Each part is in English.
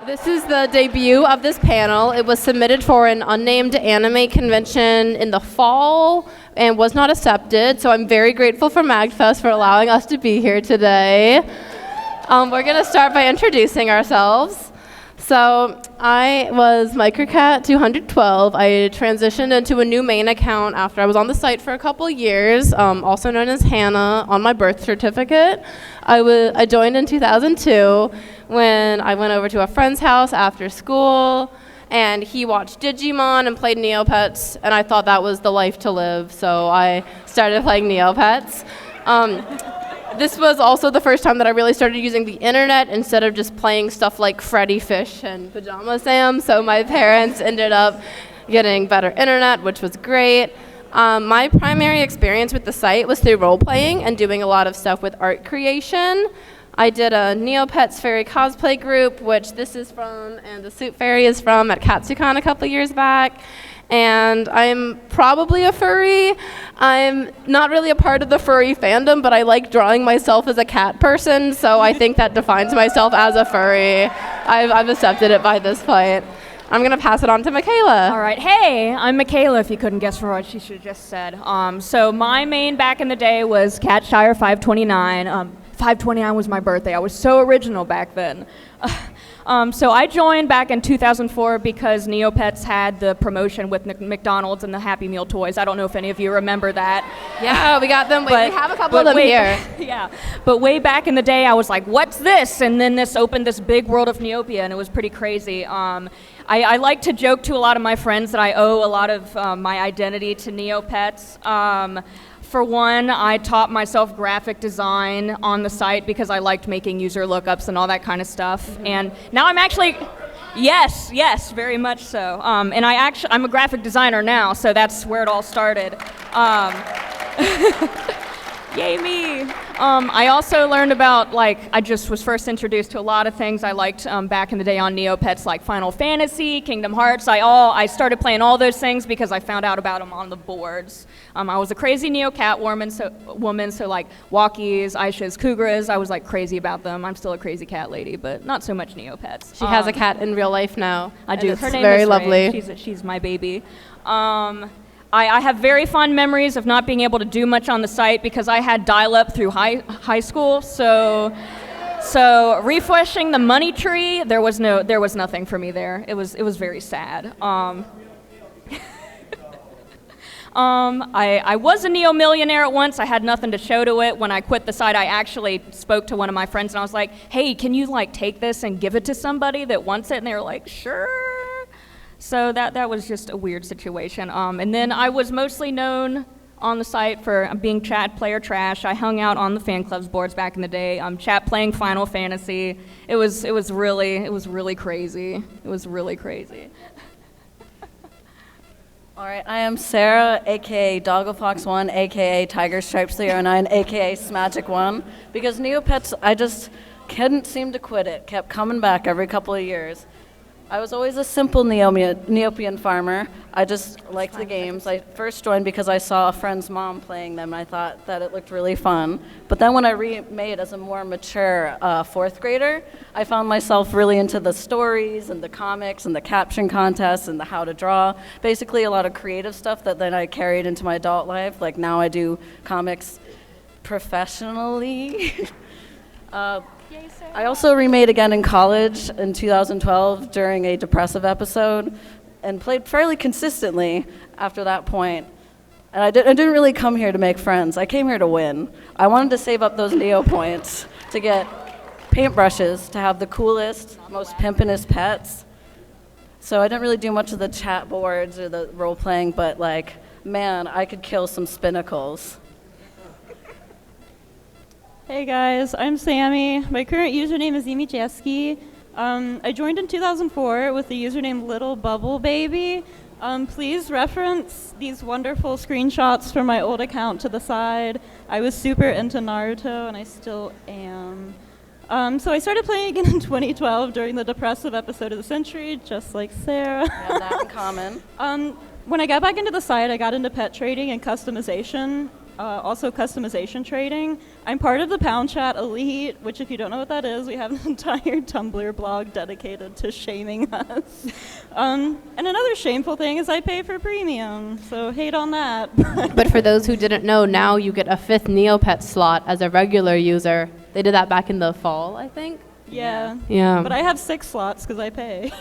This is the debut of this panel. It was submitted for an unnamed anime convention in the fall and was not accepted, so I'm very grateful for MAGFest for allowing us to be here today. We're going to start by introducing ourselves. So I was Microcat212. I transitioned into a new main account after I was on the site for a couple years, also known as Hannah on my birth certificate. I joined in 2002 when I went over to a friend's house after school, and he watched Digimon and played Neopets, and I thought that was the life to live, so I started playing Neopets. This was also the first time that I really started using the internet instead of just playing stuff like Freddy Fish and Pajama Sam, so my parents ended up getting better internet, which was great. My primary experience with the site was through role-playing and doing a lot of stuff with art creation. I did a Neopets Furry cosplay group, which this is from, and the Suit Fairy is from, at Katsucon a couple years back. And I'm probably a furry. I'm not really a part of the furry fandom, but I like drawing myself as a cat person, so I think that defines myself as a furry. I've accepted it by this point. I'm going to pass it on to Michaela. All right. Hey, I'm Michaela, if you couldn't guess from what she should have just said. So my main back in the day was Catshire 529. 529 was my birthday. I was so original back then. So I joined back in 2004 because Neopets had the promotion with McDonald's and the Happy Meal toys. I don't know if any of you remember that. Yeah, we got them. We have a couple of them here. Yeah, but way back in the day, I was like, what's this? And then this opened this big world of Neopia, and it was pretty crazy. I like to joke to a lot of my friends that I owe a lot of my identity to Neopets. For one, I taught myself graphic design on the site because I liked making user lookups and all that kind of stuff. Mm-hmm. And now I'm actually, yes, very much so. And I'm a graphic designer now, so that's where it all started. Yay me! I also learned about, I just was first introduced to a lot of things I liked back in the day on Neopets, like Final Fantasy, Kingdom Hearts. I started playing all those things because I found out about them on the boards. I was a crazy Neo-Cat woman, so like Walkies, Aishas, Kugras, I was like crazy about them. I'm still a crazy cat lady, but not so much Neopets. She has a cat in real life now. I do. Her name very is lovely. Ray. She's my baby. I have very fond memories of not being able to do much on the site because I had dial-up through high school. So refreshing the money tree, there was nothing for me there. It was very sad. I was a neo-millionaire at once. I had nothing to show to it. When I quit the site, I actually spoke to one of my friends and I was like, hey, can you take this and give it to somebody that wants it? And they were like, sure. So that was just a weird situation. And then I was mostly known on the site for being chat player trash. I hung out on the fan clubs boards back in the day. Chat playing Final Fantasy. It was really crazy. It was really crazy. All right, I am Sarah, aka Dogglefox1, aka Tiger Stripes 309, aka Smagic1. Because Neopets, I just couldn't seem to quit it. Kept coming back every couple of years. I was always a simple Neopian farmer. I just liked the games. I first joined because I saw a friend's mom playing them, and I thought that it looked really fun. But then when I remade as a more mature fourth grader, I found myself really into the stories and the comics and the caption contests and the how to draw. Basically a lot of creative stuff that then I carried into my adult life. Like now I do comics professionally. I also remade again in college in 2012 during a depressive episode and played fairly consistently after that point. And I didn't really come here to make friends. I came here to win. I wanted to save up those Neo points to get paintbrushes, to have the coolest, most pimpinest pets. So I didn't really do much of the chat boards or the role-playing, but man, I could kill some spinnacles. Hey guys, I'm Sammy. My current username is Emijeski. I joined in 2004 with the username Little Bubble Baby. Please reference these wonderful screenshots from my old account to the side. I was super into Naruto, and I still am. So I started playing again in 2012 during the depressive episode of the century, just like Sarah. We have that in common. When I got back into the site, I got into pet trading and customization. also customization trading. I'm part of the Pound Chat Elite, which if you don't know what that is, we have an entire Tumblr blog dedicated to shaming us. And another shameful thing is I pay for premium, so hate on that. But for those who didn't know, now you get a 5th Neopets slot as a regular user. They did that back in the fall, I think. Yeah. Yeah. But I have 6 slots because I pay.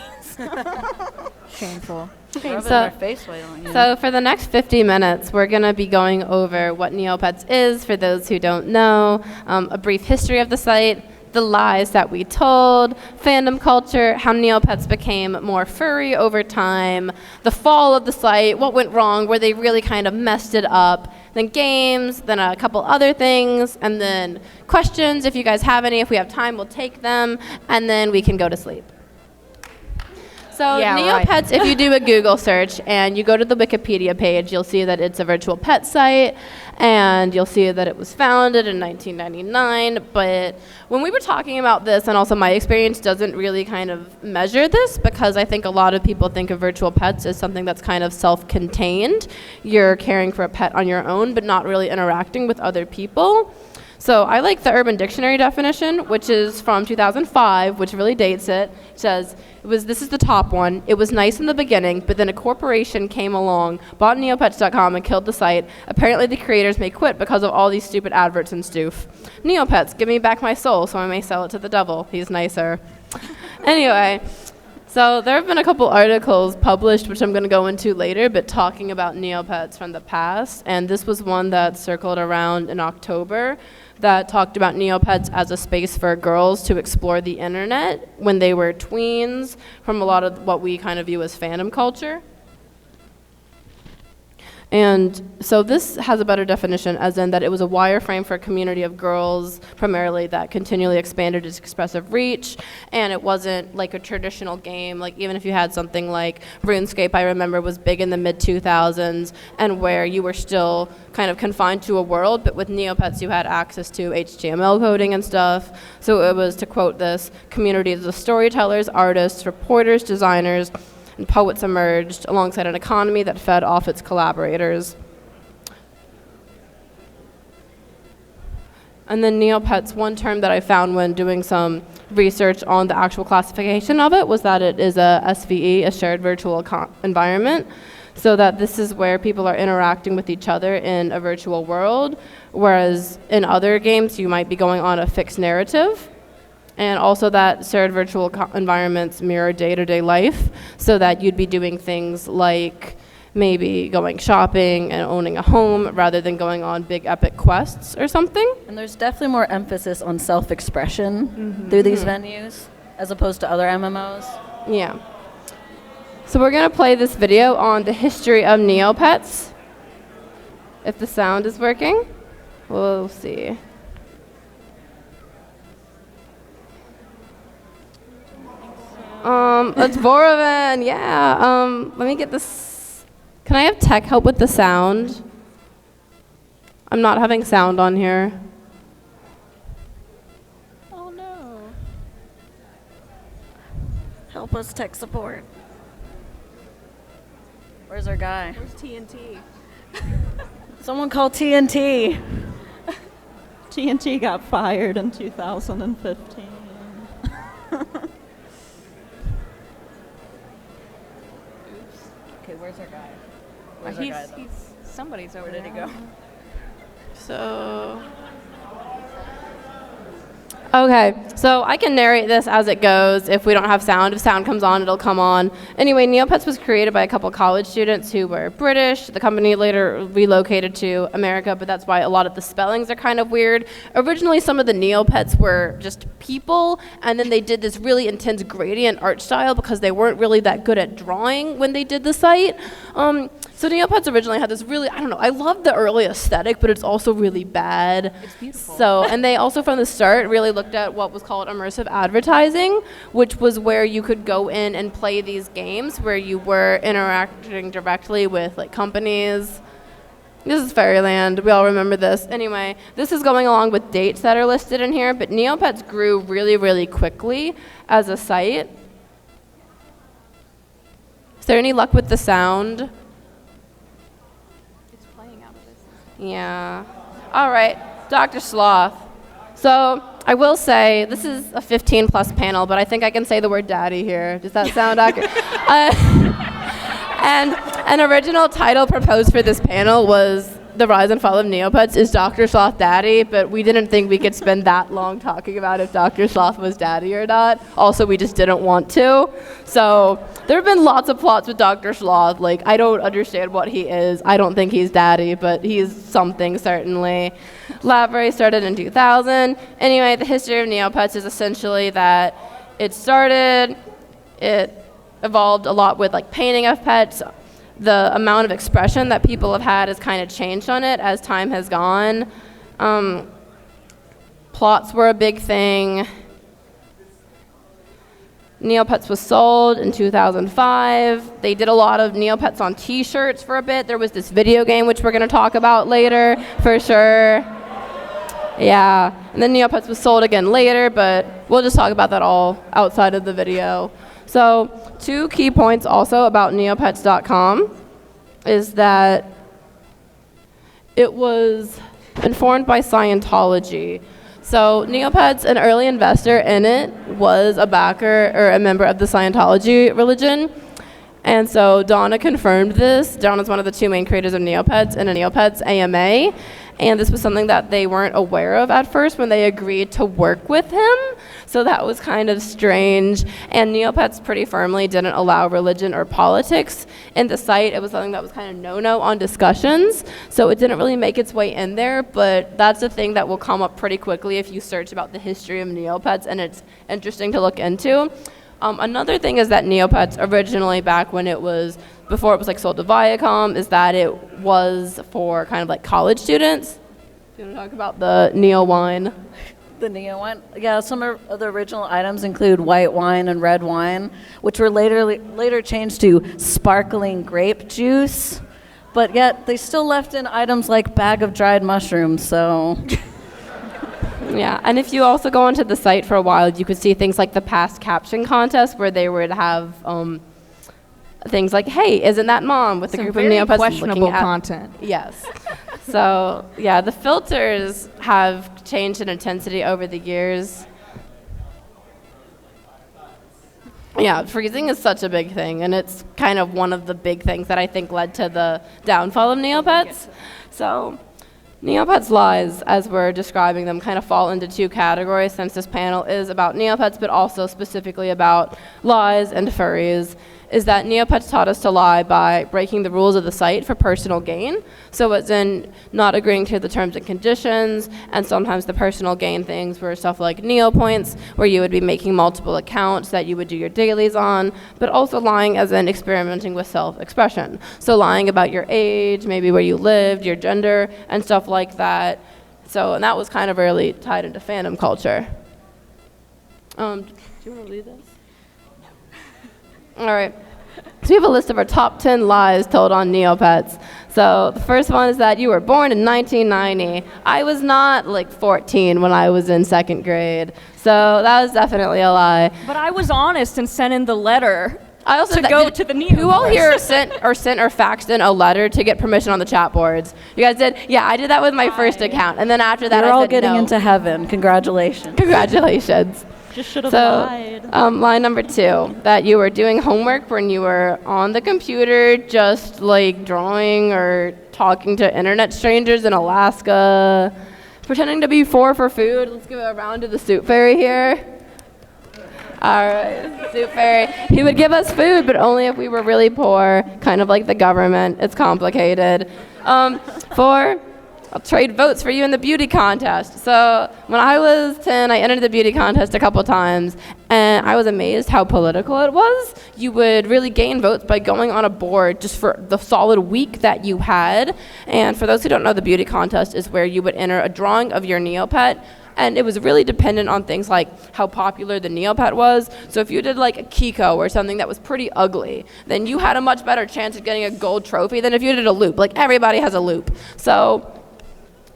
Shameful. Okay, Rub it in their face, why don't you? So for the next 50 minutes, we're going to be going over what Neopets is, for those who don't know, a brief history of the site, the lies that we told, fandom culture, how Neopets became more furry over time, the fall of the site, what went wrong, where they really kind of messed it up, then games, then a couple other things, and then questions. If you guys have any, if we have time, we'll take them, and then we can go to sleep. So Yeah, Neopets, right. if you do a Google search and you go to the Wikipedia page, you'll see that it's a virtual pet site, and you'll see that it was founded in 1999. But when we were talking about this, and also my experience doesn't really kind of measure this, because I think a lot of people think of virtual pets as something that's kind of self-contained. You're caring for a pet on your own, but not really interacting with other people. So I like the Urban Dictionary definition, which is from 2005, which really dates it. It says, this is the top one. It was nice in the beginning, but then a corporation came along, bought Neopets.com, and killed the site. Apparently the creators may quit because of all these stupid adverts and stoof. Neopets, give me back my soul so I may sell it to the devil. He's nicer. Anyway, so there have been a couple articles published, which I'm going to go into later, but talking about Neopets from the past. And this was one that circled around in October that talked about Neopets as a space for girls to explore the internet when they were tweens, from a lot of what we kind of view as fandom culture. And so this has a better definition, as in that it was a wireframe for a community of girls, primarily, that continually expanded its expressive reach, and it wasn't like a traditional game. Like, even if you had something like RuneScape, I remember, was big in the mid-2000s, and where you were still kind of confined to a world, but with Neopets you had access to HTML coding and stuff. So it was, to quote this, communities of storytellers, artists, reporters, designers, and poets emerged alongside an economy that fed off its collaborators. And then Neopets, one term that I found when doing some research on the actual classification of it was that it is a SVE, a shared virtual environment, so that this is where people are interacting with each other in a virtual world, whereas in other games you might be going on a fixed narrative. And also that shared virtual environments mirror day-to-day life, so that you'd be doing things like maybe going shopping and owning a home rather than going on big epic quests or something. And there's definitely more emphasis on self-expression through these venues, as opposed to other MMOs. Yeah. So we're going to play this video on the history of Neopets. If the sound is working, we'll see. It's Borovan, yeah. Let me get this. Can I have tech help with the sound? I'm not having sound on here. Oh no. Help us, tech support. Where's our guy? Where's TNT? Someone call TNT. TNT got fired in 2015. Okay, where's our guy? Where's our guy, though? Somebody's over Where did he there. go? So, okay, so I can narrate this as it goes if we don't have sound. If sound comes on, it'll come on. Anyway, Neopets was created by a couple college students who were British. The company later relocated to America, but that's why a lot of the spellings are kind of weird. Originally, some of the Neopets were just people, and then they did this really intense gradient art style because they weren't really that good at drawing when they did the site. So Neopets originally had this really, I don't know, I love the early aesthetic, but it's also really bad. It's beautiful. So, and they also from the start really looked at what was called immersive advertising, which was where you could go in and play these games where you were interacting directly with like companies. This is Fairyland, we all remember this. Anyway, this is going along with dates that are listed in here, but Neopets grew really, really quickly as a site. Is there any luck with the sound? It's playing out of this. Yeah. All right, Dr. Sloth. So I will say this is a 15-plus panel, but I think I can say the word daddy here. Does that sound accurate? And an original title proposed for this panel was The Rise and Fall of Neopets is Dr. Sloth Daddy, but we didn't think we could spend that long talking about if Dr. Sloth was daddy or not. Also, we just didn't want to. So there have been lots of plots with Dr. Sloth. Like, I don't understand what he is. I don't think he's daddy, but he's something, certainly. Library started in 2000. Anyway, the history of Neopets is essentially that it evolved a lot with like painting of pets. The amount of expression that people have had has kind of changed on it as time has gone. Plots were a big thing. Neopets was sold in 2005. They did a lot of Neopets on t-shirts for a bit. There was this video game, which we're going to talk about later, for sure. Yeah, and then Neopets was sold again later, but we'll just talk about that all outside of the video. So 2 key points also about Neopets.com is that it was informed by Scientology. So Neopets, an early investor in it, was a backer or a member of the Scientology religion. And so Donna confirmed this. Donna's one of the 2 main creators of Neopets and a Neopets AMA. And this was something that they weren't aware of at first when they agreed to work with him. So that was kind of strange. And Neopets pretty firmly didn't allow religion or politics in the site. It was something that was kind of no-no on discussions. So it didn't really make its way in there. But that's a thing that will come up pretty quickly if you search about the history of Neopets. And it's interesting to look into. Another thing is that Neopets originally, back when it was, before it was like sold to Viacom, is that it was for kind of like college students. Do you want to talk about the Neo wine? The Neo wine? Yeah, some of the original items include white wine and red wine, which were later changed to sparkling grape juice, but yet they still left in items like bag of dried mushrooms, so... Yeah, and if you also go onto the site for a while, you could see things like the past caption contest where they would have things like, hey, isn't that mom? With a group of Neopets questionable looking at content. Yes. So, yeah, the filters have changed in intensity over the years. Yeah, freezing is such a big thing, and it's kind of one of the big things that I think led to the downfall of Neopets. So Neopets lies, as we're describing them, kind of fall into 2 categories since this panel is about Neopets, but also specifically about lies and furries, is that Neopets taught us to lie by breaking the rules of the site for personal gain. So it's in not agreeing to the terms and conditions, and sometimes the personal gain things were stuff like Neopoints, where you would be making multiple accounts that you would do your dailies on, but also lying as in experimenting with self-expression. So lying about your age, maybe where you lived, your gender, and stuff like that. So, and that was kind of early tied into fandom culture. Do you want to read this? All right. So we have a list of our top 10 lies told on Neopets. So the first one is that you were born in 1990. I was not like 14 when I was in 2nd grade. So that was definitely a lie. But I was honest and sent in the letter I also to go to the Neopets. Who all here sent or faxed in a letter to get permission on the chat boards? You guys did? Yeah, I did that with my first account. And then after that, You're I all said getting no. into heaven. Congratulations. Congratulations. Just should have So, lied. lie number 2, that you were doing homework when you were on the computer, just like drawing or talking to internet strangers in Alaska, pretending to be 4 for food. Let's give a round to the Soup Fairy here. All right, Soup Fairy. He would give us food, but only if we were really poor, kind of like the government. It's complicated. 4, I'll trade votes for you in the beauty contest. So when I was 10, I entered the beauty contest a couple times, and I was amazed how political it was. You would really gain votes by going on a board just for the solid week that you had. And for those who don't know, the beauty contest is where you would enter a drawing of your Neopet, and it was really dependent on things like how popular the Neopet was. So if you did like a Kiko or something that was pretty ugly, then you had a much better chance of getting a gold trophy than if you did a loop. Like, everybody has a loop. So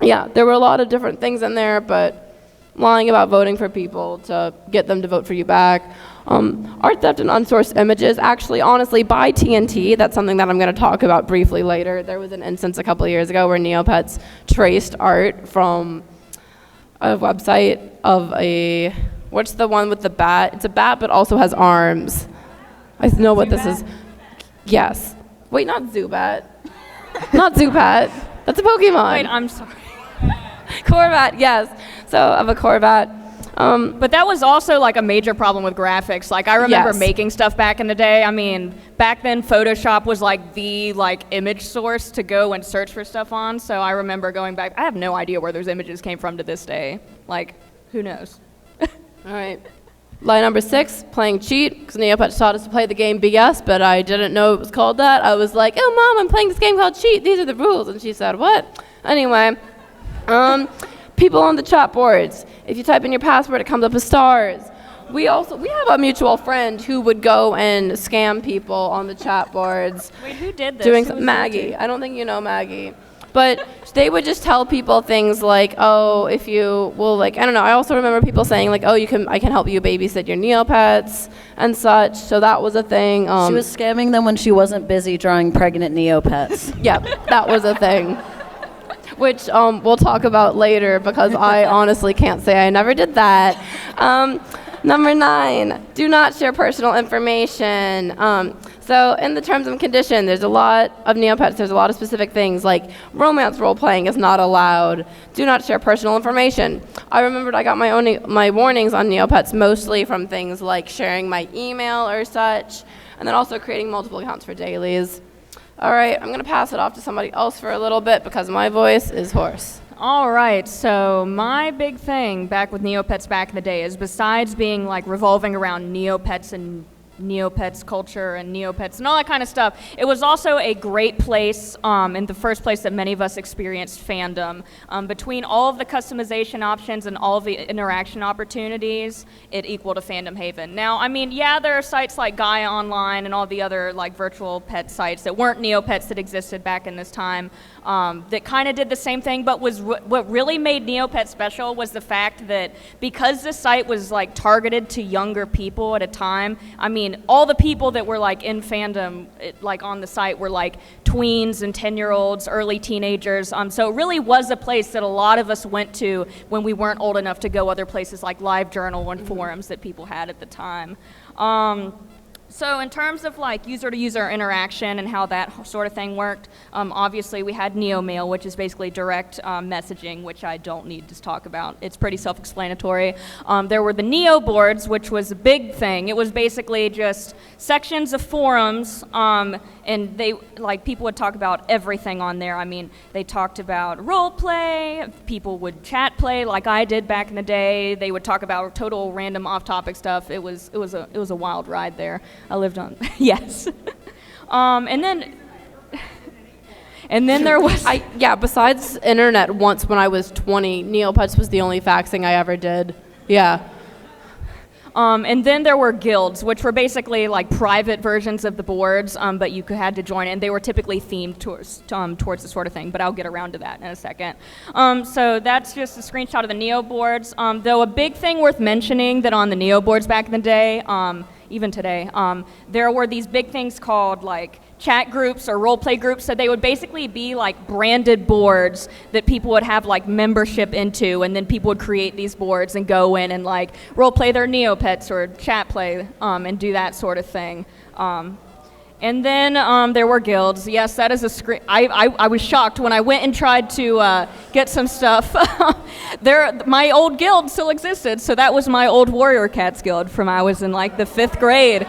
yeah, there were a lot of different things in there, but lying about voting for people to get them to vote for you back. Art theft and unsourced images, actually, honestly, by TNT, that's something that I'm going to talk about briefly later. There was an instance a couple of years ago where Neopets traced art from a website of a, what's the one with the bat? It's a bat but also has arms. I know what this is. Yes. Wait, not Zubat. Not Zubat. That's a Pokemon. Wait, I'm sorry. Corvat, yes. So of a Corvat. But that was also like a major problem with graphics. Like I remember Yes. making stuff back in the day. I mean, back then Photoshop was like the image source to go and search for stuff on. So I remember going back. I have no idea where those images came from to this day. Like, who knows? All right. Lie number 6, playing cheat, because Neopets taught us to play the game BS, but I didn't know it was called that. I was like, oh, Mom, I'm playing this game called cheat. These are the rules. And she said, what? Anyway, people on the chat boards. If you type in your password, it comes up as stars. We have a mutual friend who would go and scam people on the chat boards. Wait, who did this? Doing Who was Maggie. I don't think you know Maggie. But they would just tell people things like, oh, if you will, like, I don't know. I also remember people saying, like, oh, I can help you babysit your Neopets and such. So that was a thing. She was scamming them when she wasn't busy drawing pregnant Neopets. Yep, that was a thing. Which we'll talk about later because I honestly can't say I never did that. Number 9, do not share personal information. So in the terms and condition, there's a lot of Neopets, there's a lot of specific things like romance role-playing is not allowed. Do not share personal information. I remembered I got my warnings on Neopets mostly from things like sharing my email or such, and then also creating multiple accounts for dailies. All right, I'm going to pass it off to somebody else for a little bit because my voice is hoarse. All right, so my big thing back with Neopets back in the day is besides being like revolving around Neopets and Neopets culture and Neopets and all that kind of stuff, it was also a great place, and the first place that many of us experienced fandom. Between all of the customization options and all of the interaction opportunities, it equaled a fandom haven. Now, I mean, yeah, there are sites like Gaia Online and all the other like virtual pet sites that weren't Neopets that existed back in this time that kind of did the same thing, but what really made Neopets special was the fact that because the site was like targeted to younger people at a time, I mean, all the people that were like in fandom, like on the site, were like tweens and 10-year-olds, early teenagers. So it really was a place that a lot of us went to when we weren't old enough to go other places like LiveJournal and forums that people had at the time. So in terms of like user-to-user interaction and how that sort of thing worked, obviously we had NeoMail, which is basically direct messaging, which I don't need to talk about. It's pretty self-explanatory. There were the Neo boards, which was a big thing. It was basically just sections of forums, and they like people would talk about everything on there. I mean, they talked about role play. People would chat play like I did back in the day. They would talk about total random off-topic stuff. It was a wild ride there. I lived on, yes. And then there was... besides internet once when I was 20, Neopets was the only faxing I ever did. Yeah. And then there were guilds, which were basically like private versions of the boards, but you had to join, and they were typically themed towards this sort of thing, but I'll get around to that in a second. So that's just a screenshot of the Neo boards. Though a big thing worth mentioning that on the Neo boards back in the day, even today, there were these big things called like chat groups or role play groups. So they would basically be like branded boards that people would have like membership into, and then people would create these boards and go in and like role play their Neopets or chat play and do that sort of thing. And then there were guilds. Yes, that is a screen. I was shocked when I went and tried to get some stuff. My old guild still existed, so that was my old Warrior Cats guild from I was in like the 5th grade.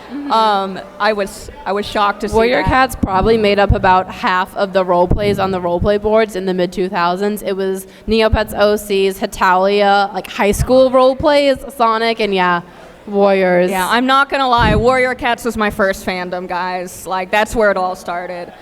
I was shocked to see Warrior that. Cats probably made up about half of the role plays on the role play boards in the mid-2000s. It was Neopets, OCs, Hitalia, like high school role plays, Sonic, and yeah, Warriors. Yeah, I'm not gonna lie, Warrior Cats was my first fandom, guys. Like, that's where it all started.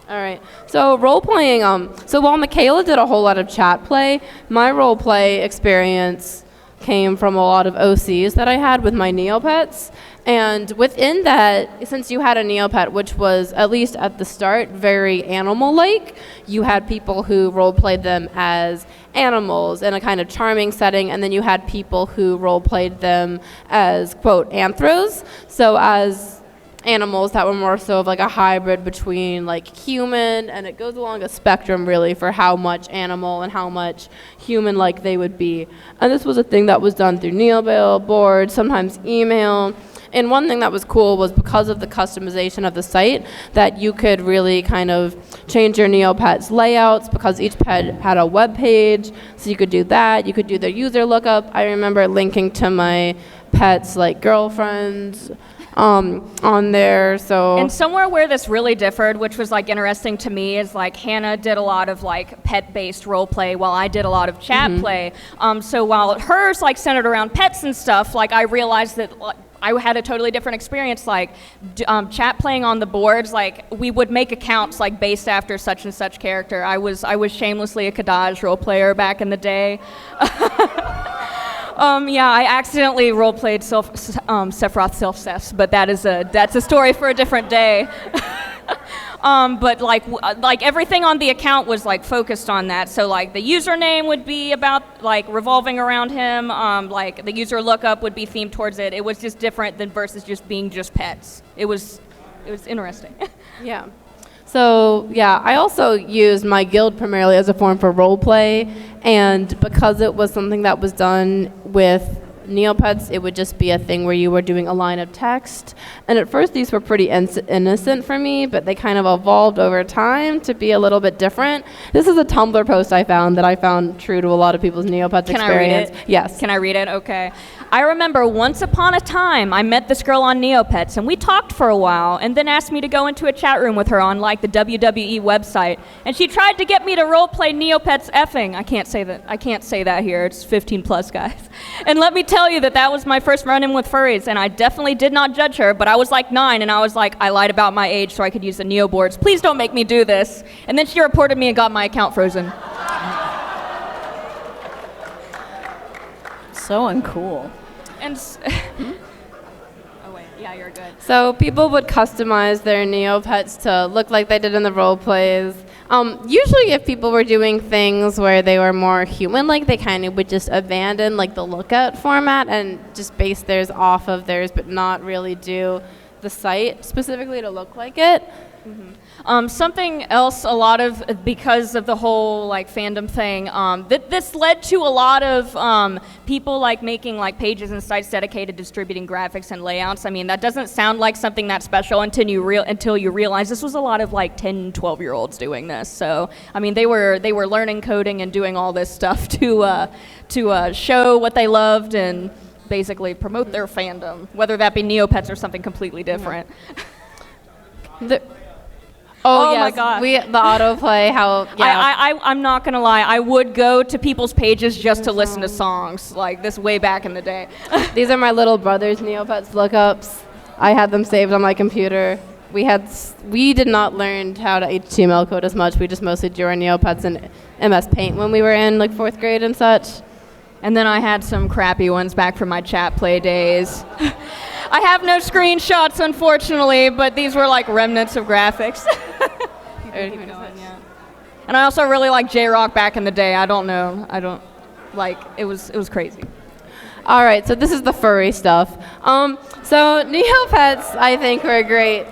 All right. So role playing. So while Michaela did a whole lot of chat play, my role play experience came from a lot of OCs that I had with my Neopets. And within that, since you had a Neopet, which was, at least at the start, very animal-like, you had people who role-played them as animals in a kind of charming setting, and then you had people who role-played them as, quote, anthros, so as animals that were more so of like a hybrid between like human, and it goes along a spectrum really for how much animal and how much human-like they would be. And this was a thing that was done through Neobill, boards, sometimes email. And one thing that was cool was because of the customization of the site that you could really kind of change your Neopets layouts because each pet had a web page, so you could do that. You could do their user lookup. I remember linking to my pets like girlfriends on there. So and somewhere where this really differed, which was like interesting to me, is like Hannah did a lot of like pet-based role play while I did a lot of chat play. So while hers like centered around pets and stuff, like I realized that I had a totally different experience, like chat playing on the boards. Like we would make accounts like based after such and such character. I was shamelessly a Kadaj role player back in the day. Yeah, I accidentally role-played Sephiroth Self-Cess, but that's a story for a different day. But like everything on the account was like focused on that. So like the username would be about like revolving around him. Like the user lookup would be themed towards it. It was just different than versus just being just pets. It was interesting. yeah. So yeah, I also used my guild primarily as a form for role play, and because it was something that was done with Neopets, it would just be a thing where you were doing a line of text. And at first these were pretty innocent for me, but they kind of evolved over time to be a little bit different. This is a Tumblr post I found true to a lot of people's Neopets experience. Can I read it? Yes. Can I read it? Okay. I remember once upon a time I met this girl on Neopets and we talked for a while and then asked me to go into a chat room with her on like the WWE website, and she tried to get me to roleplay Neopets effing. I can't say that here. It's 15 plus, guys. And let me tell you that was my first run-in with furries, and I definitely did not judge her, but I was like 9 and I was like, I lied about my age so I could use the Neo boards. Please don't make me do this. And then she reported me and got my account frozen. So uncool. And oh wait, yeah, you're good. So people would customize their Neopets to look like they did in the role plays. Usually if people were doing things where they were more human-like, they kind of would just abandon like the lookout format and just base theirs off of theirs, but not really do the site specifically to look like it. Something else, a lot of, because of the whole like fandom thing, this led to a lot of people like making like pages and sites dedicated to distributing graphics and layouts. I mean, that doesn't sound like something that special until you realize this was a lot of like 10, 12-year-olds doing this. So, I mean, they were learning coding and doing all this stuff to show what they loved and basically promote their fandom, whether that be Neopets or something completely different. Oh yes. my God! The autoplay. I'm not gonna lie. I would go to people's pages just to listen to songs, like this way back in the day. These are my little brother's Neopets lookups. I had them saved on my computer. We did not learn how to HTML code as much. We just mostly drew our Neopets in MS Paint when we were in like 4th grade and such. And then I had some crappy ones back from my chat play days. I have no screenshots, unfortunately, but these were like remnants of graphics. And I also really liked J-Rock back in the day. I don't know. It was crazy. All right, so this is the furry stuff. So Neopets, I think, were great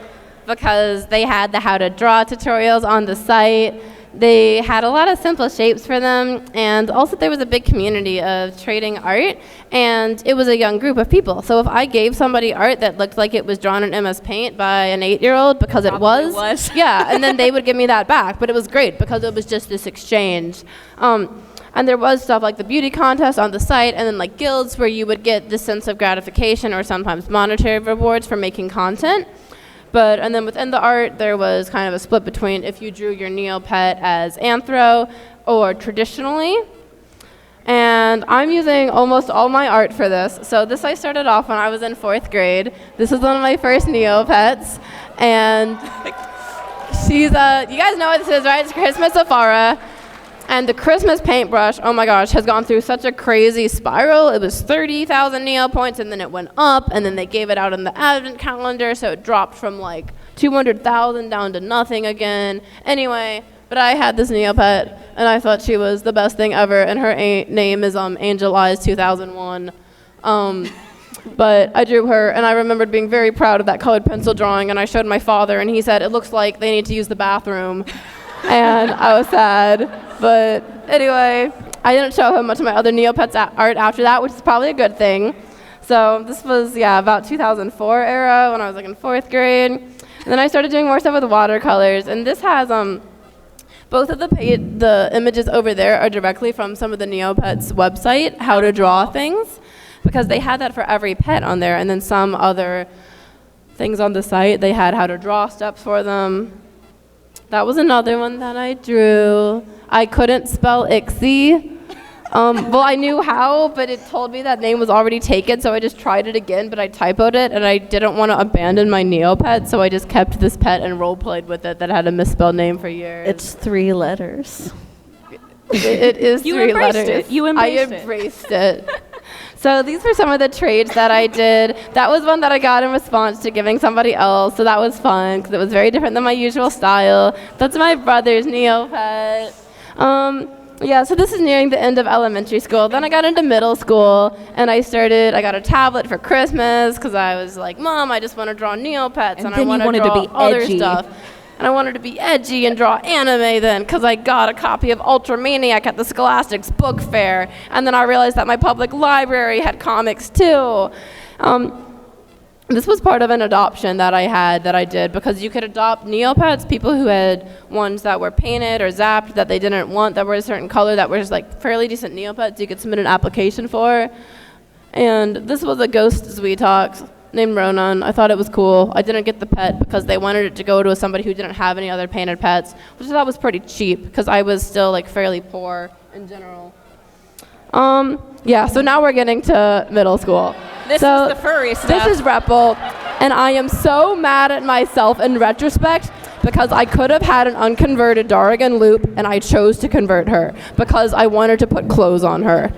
because they had the how to draw tutorials on the site. They had a lot of simple shapes for them, and also there was a big community of trading art, and it was a young group of people. So if I gave somebody art that looked like it was drawn in MS Paint by an 8-year-old, because it was, yeah, and then they would give me that back. But it was great because it was just this exchange. And there was stuff like the beauty contest on the site, and then like guilds where you would get this sense of gratification or sometimes monetary rewards for making content. And then within the art, there was kind of a split between if you drew your Neopet as anthro or traditionally. And I'm using almost all my art for this. So this I started off when I was in 4th grade. This is one of my first Neopets. And she's, you guys know what this is, right? It's Christmas Afara. And the Christmas paintbrush, oh my gosh, has gone through such a crazy spiral. It was 30,000 Neo points, and then it went up, and then they gave it out in the advent calendar, so it dropped from like 200,000 down to nothing again. Anyway, but I had this Neopet, and I thought she was the best thing ever, and her name is Angel Eyes 2001. But I drew her, and I remembered being very proud of that colored pencil drawing, and I showed my father, and he said, it looks like they need to use the bathroom. And I was sad. But anyway, I didn't show him much of my other Neopets art after that, which is probably a good thing. So this was, about 2004 era when I was like in 4th grade. And then I started doing more stuff with watercolors, and this has both of the images over there are directly from some of the Neopets website, how to draw things, because they had that for every pet on there, and then some other things on the site, they had how to draw steps for them. That was another one that I drew. I couldn't spell Ixie. Well, I knew how, but it told me that name was already taken, so I just tried it again, but I typoed it, and I didn't want to abandon my Neopet, so I just kept this pet and role-played with it that had a misspelled name for years. It's 3 letters. It is You 3 embraced letters. it. You embraced it. I embraced it. So these were some of the trades that I did. That was one that I got in response to giving somebody else, so that was fun because it was very different than my usual style. That's my brother's Neopet. So this is nearing the end of elementary school. Then I got into middle school, and I got a tablet for Christmas because I was like, Mom, I just want to draw Neopets, and I want to draw other stuff. And I wanted to be edgy and draw anime then because I got a copy of Ultramaniac at the Scholastic's book fair. And then I realized that my public library had comics too. This was part of an adoption that I did because you could adopt Neopets, people who had ones that were painted or zapped that they didn't want, that were a certain color, that were just like fairly decent Neopets you could submit an application for. And this was a ghost Zweetox named Ronan. I thought it was cool. I didn't get the pet because they wanted it to go to somebody who didn't have any other painted pets, which I thought was pretty cheap because I was still like fairly poor in general. So now we're getting to middle school. This is the furry stuff. This is Repple, and I am so mad at myself in retrospect because I could have had an unconverted Darrigan loop, and I chose to convert her because I wanted to put clothes on her.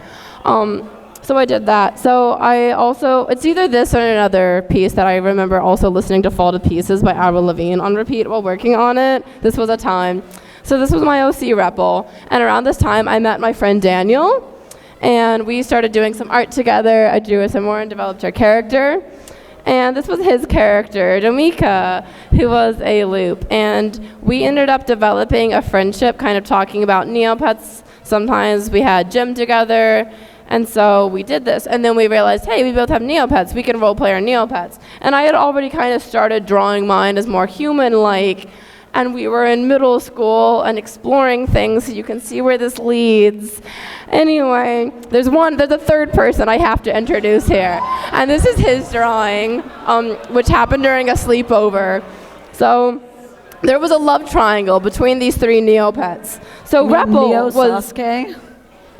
So I did that. So it's either this or another piece that I remember also listening to Fall to Pieces by Avril Lavigne on repeat while working on it. This was a time. So this was my OC Repple, and around this time I met my friend Daniel, and we started doing some art together. I drew her some more and developed her character. And this was his character, Domika, who was a loop. And we ended up developing a friendship, kind of talking about Neopets. Sometimes we had gym together. And so we did this, and then we realized, hey, we both have Neopets. We can roleplay our Neopets. And I had already kind of started drawing mine as more human-like, and we were in middle school and exploring things, so you can see where this leads. Anyway, there's a third person I have to introduce here, and this is his drawing, which happened during a sleepover. So there was a love triangle between these 3 Neopets. So Repple was... Sasuke?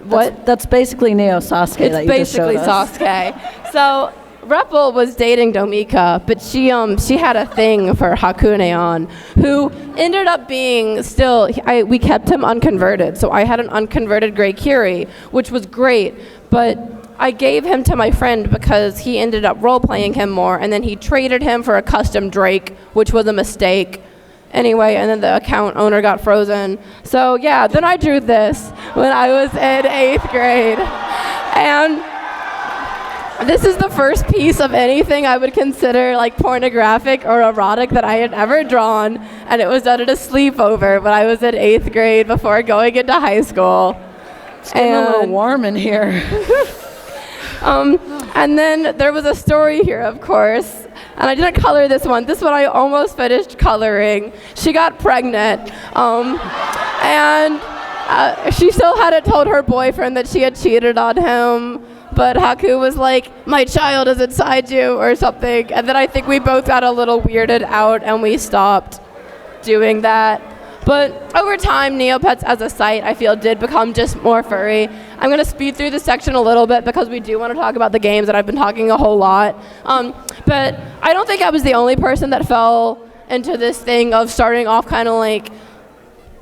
What? That's basically Neo Sasuke that you just showed us. It's basically Sasuke. So Repple was dating Domika, but she had a thing for Hakuneon, who ended up being we kept him unconverted. So I had an unconverted Grey Curie, which was great, but I gave him to my friend because he ended up role-playing him more, and then he traded him for a custom Drake, which was a mistake. Anyway, and then the account owner got frozen. So then I drew this when I was in 8th grade. And this is the first piece of anything I would consider like pornographic or erotic that I had ever drawn, and it was done at a sleepover when I was in 8th grade before going into high school. It's getting a little warm in here. And then there was a story here, of course. And I didn't color this one. This one I almost finished coloring. She got pregnant. And she still hadn't told her boyfriend that she had cheated on him. But Haku was like, my child is inside you, or something. And then I think we both got a little weirded out, and we stopped doing that. But over time, Neopets as a site, I feel, did become just more furry. I'm going to speed through this section a little bit because we do want to talk about the games that I've been talking a whole lot. But I don't think I was the only person that fell into this thing of starting off kind of like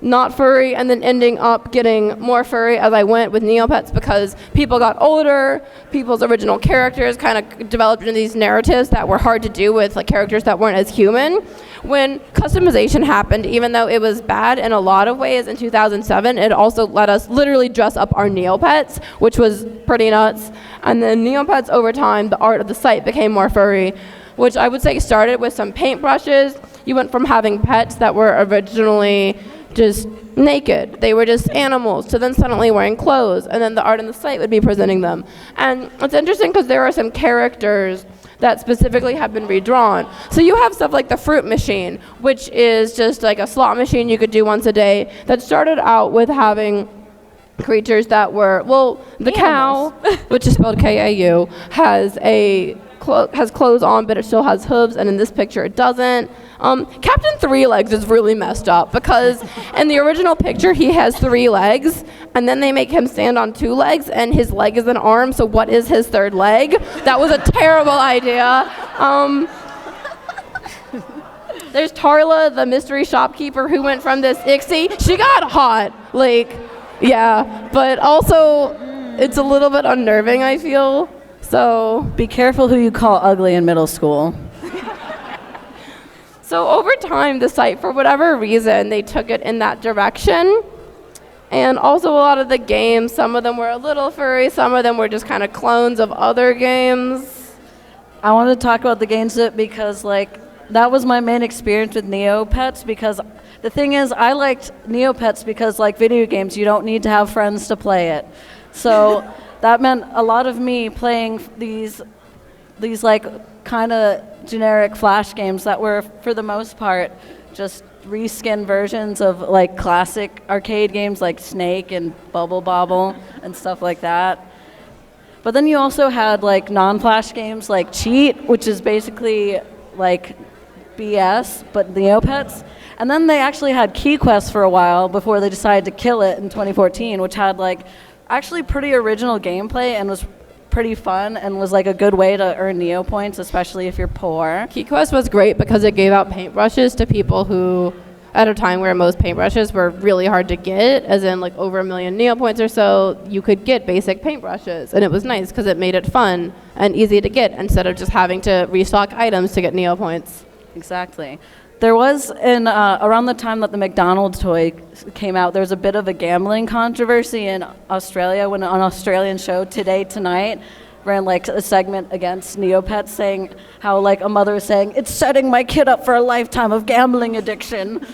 not furry, and then ending up getting more furry as I went with Neopets because people got older, people's original characters kind of developed into these narratives that were hard to do with like characters that weren't as human. When customization happened, even though it was bad in a lot of ways in 2007, it also let us literally dress up our Neopets, which was pretty nuts. And then Neopets over time, the art of the site became more furry, which I would say started with some paintbrushes. You went from having pets that were originally just naked, they were just animals, to then suddenly wearing clothes, and then the art on the site would be presenting them. And it's interesting because there are some characters that specifically have been redrawn. So you have stuff like the fruit machine, which is just like a slot machine you could do once a day, that started out with having creatures that were, well, the Animals. cow, which is spelled K-A-U, has clothes on, but it still has hooves, and in this picture it doesn't. Captain Three Legs is really messed up because in the original picture he has 3 legs, and then they make him stand on 2 legs, and his leg is an arm, so what is his 3rd leg? That was a terrible idea. There's Tarla, the mystery shopkeeper who went from this Ixie. She got hot, like, yeah, but also it's a little bit unnerving, I feel. So Be careful who you call ugly in middle school. So over time, the site, for whatever reason, they took it in that direction. And also a lot of the games, some of them were a little furry, some of them were just kind of clones of other games. I want to talk about the games because like that was my main experience with Neopets, because the thing is I liked Neopets because like video games, you don't need to have friends to play it. So that meant a lot of me playing these like kind of generic flash games that were for the most part just reskin versions of like classic arcade games like Snake and Bubble Bobble and stuff like that. But then you also had like non-flash games like Cheat, which is basically like BS, but Neopets. And then they actually had Key Quest for a while before they decided to kill it in 2014, which had like actually pretty original gameplay and was pretty fun and was like a good way to earn Neo points, especially if you're poor. KeyQuest was great because it gave out paintbrushes to people who, at a time where most paintbrushes were really hard to get, as in like over 1 million Neo points or so, you could get basic paintbrushes. And it was nice because it made it fun and easy to get instead of just having to restock items to get Neo points. Exactly. There was, around the time that the McDonald's toy came out, there was a bit of a gambling controversy in Australia when an Australian show, Today Tonight, ran like a segment against Neopets saying how like a mother was saying, "It's setting my kid up for a lifetime of gambling addiction.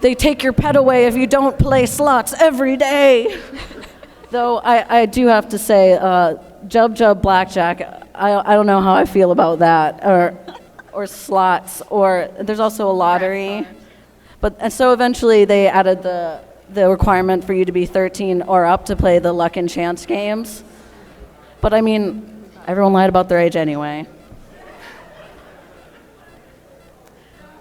They take your pet away if you don't play slots every day." Though I do have to say, Jub Jub Blackjack, I don't know how I feel about that. Or slots, or there's also a lottery. And so eventually they added the requirement for you to be 13 or up to play the luck and chance games. But I mean, everyone lied about their age anyway.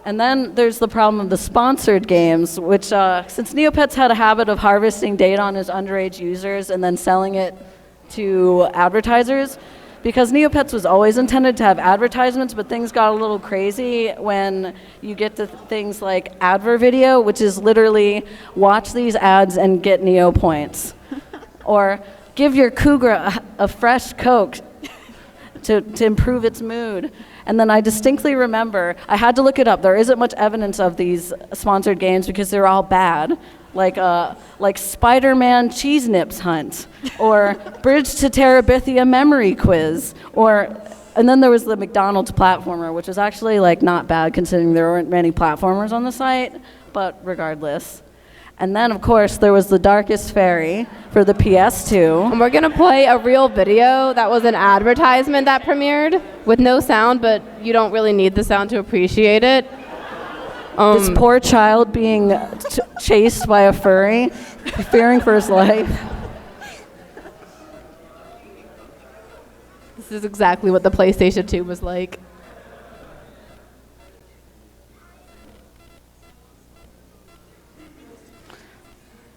And then there's the problem of the sponsored games, which since Neopets had a habit of harvesting data on his underage users and then selling it to advertisers, because Neopets was always intended to have advertisements, but things got a little crazy when you get to things like advert video, which is literally watch these ads and get Neo points. Or give your cougar a fresh Coke to improve its mood. And then I distinctly remember, I had to look it up, there isn't much evidence of these sponsored games because they're all bad. Like Spider-Man Cheese Nips Hunt, or Bridge to Terabithia Memory Quiz, and then there was the McDonald's platformer, which was actually like not bad considering there weren't many platformers on the site, but regardless. And then of course there was the Darkest Fairy for the PS2. And we're gonna play a real video that was an advertisement that premiered with no sound, but you don't really need the sound to appreciate it. This poor child being chased by a furry, fearing for his life. This is exactly what the PlayStation 2 was like.